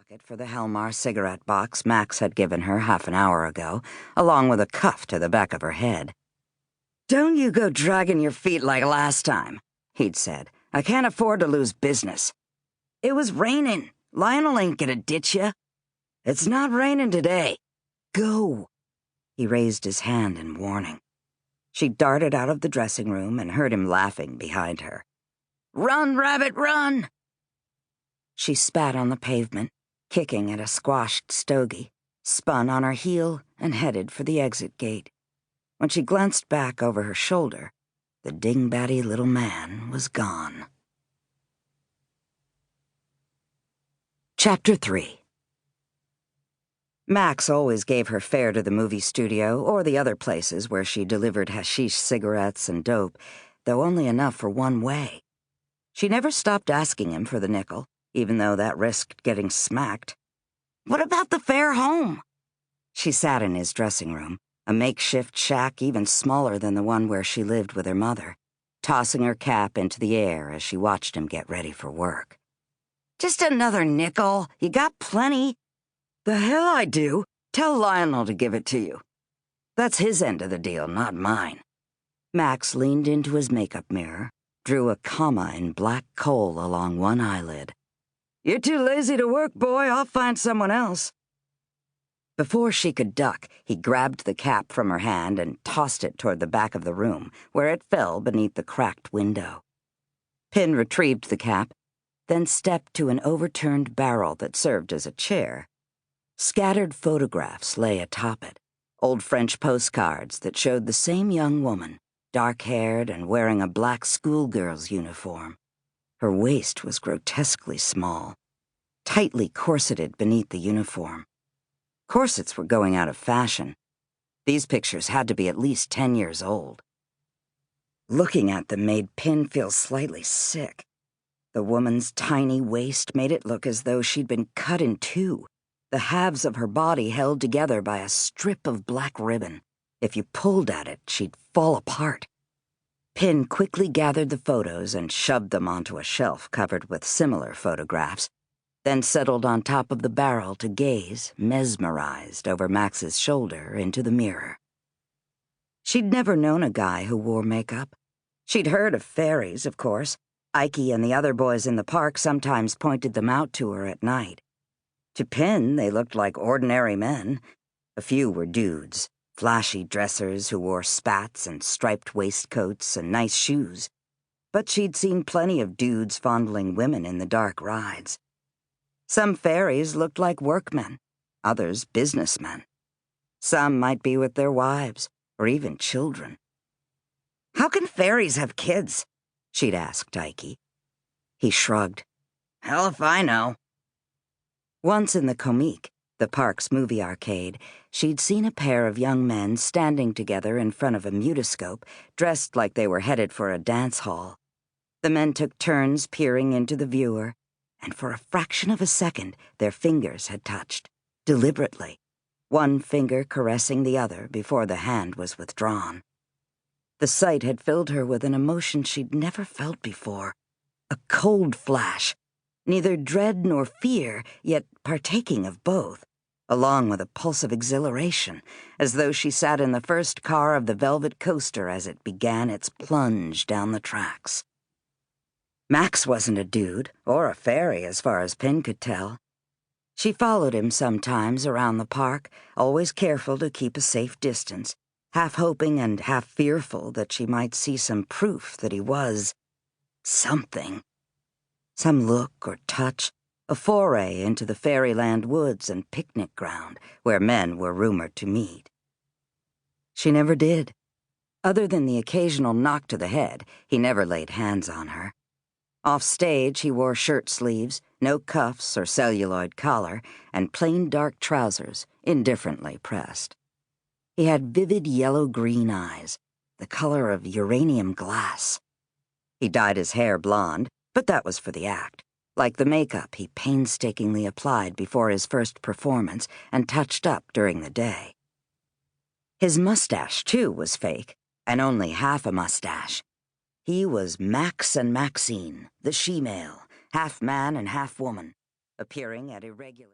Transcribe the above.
pocket for the Helmar cigarette box Max had given her half an hour ago, along with a cuff to the back of her head. "Don't you go dragging your feet like last time," he'd said. "I can't afford to lose business. It was raining. Lionel ain't gonna ditch you. It's not raining today. Go." He raised his hand in warning. She darted out of the dressing room and heard him laughing behind her. "Run, rabbit, run!" She spat on the pavement, kicking at a squashed stogie, spun on her heel, and headed for the exit gate. When she glanced back over her shoulder, the dingbatty little man was gone. Chapter 3. Max always gave her fare to the movie studio or the other places where she delivered hashish cigarettes and dope, though only enough for one way. She never stopped asking him for the nickel, even though that risked getting smacked. "What about the fare home?" She sat in his dressing room, a makeshift shack even smaller than the one where she lived with her mother, tossing her cap into the air as she watched him get ready for work. "Just another nickel. You got plenty." "The hell I do. Tell Lionel to give it to you. That's his end of the deal, not mine." Max leaned into his makeup mirror, drew a comma in black coal along one eyelid. "You're too lazy to work, boy. I'll find someone else." Before she could duck, he grabbed the cap from her hand and tossed it toward the back of the room, where it fell beneath the cracked window. Pin retrieved the cap, then stepped to an overturned barrel that served as a chair. Scattered photographs lay atop it, old French postcards that showed the same young woman, dark-haired and wearing a black schoolgirl's uniform. Her waist was grotesquely small, tightly corseted beneath the uniform. Corsets were going out of fashion. These pictures had to be at least 10 years old. Looking at them made Pin feel slightly sick. The woman's tiny waist made it look as though she'd been cut in two, the halves of her body held together by a strip of black ribbon. If you pulled at it, she'd fall apart. Pin quickly gathered the photos and shoved them onto a shelf covered with similar photographs, then settled on top of the barrel to gaze, mesmerized, over Max's shoulder into the mirror. She'd never known a guy who wore makeup. She'd heard of fairies, of course. Ike and the other boys in the park sometimes pointed them out to her at night. To Pin, they looked like ordinary men. A few were dudes, flashy dressers who wore spats and striped waistcoats and nice shoes. But she'd seen plenty of dudes fondling women in the dark rides. Some fairies looked like workmen, others businessmen. Some might be with their wives, or even children. "How can fairies have kids?" she'd asked Ike. He shrugged. "Hell if I know." Once in the Comique, the park's movie arcade, she'd seen a pair of young men standing together in front of a mutoscope, dressed like they were headed for a dance hall. The men took turns peering into the viewer, and for a fraction of a second their fingers had touched, deliberately, one finger caressing the other before the hand was withdrawn. The sight had filled her with an emotion she'd never felt before, a cold flash, neither dread nor fear, yet partaking of both, along with a pulse of exhilaration, as though she sat in the first car of the velvet coaster as it began its plunge down the tracks. Max wasn't a dude, or a fairy as far as Pin could tell. She followed him sometimes around the park, always careful to keep a safe distance, half hoping and half fearful that she might see some proof that he was something. Some look or touch, a foray into the fairyland woods and picnic ground where men were rumored to meet. She never did. Other than the occasional knock to the head, he never laid hands on her. Off stage, he wore shirt sleeves, no cuffs or celluloid collar, and plain dark trousers, indifferently pressed. He had vivid yellow-green eyes, the color of uranium glass. He dyed his hair blonde, but that was for the act, like the makeup he painstakingly applied before his first performance and touched up during the day. His mustache, too, was fake, and only half a mustache. He was Max and Maxine, the she-male, half man and half woman, appearing at irregular...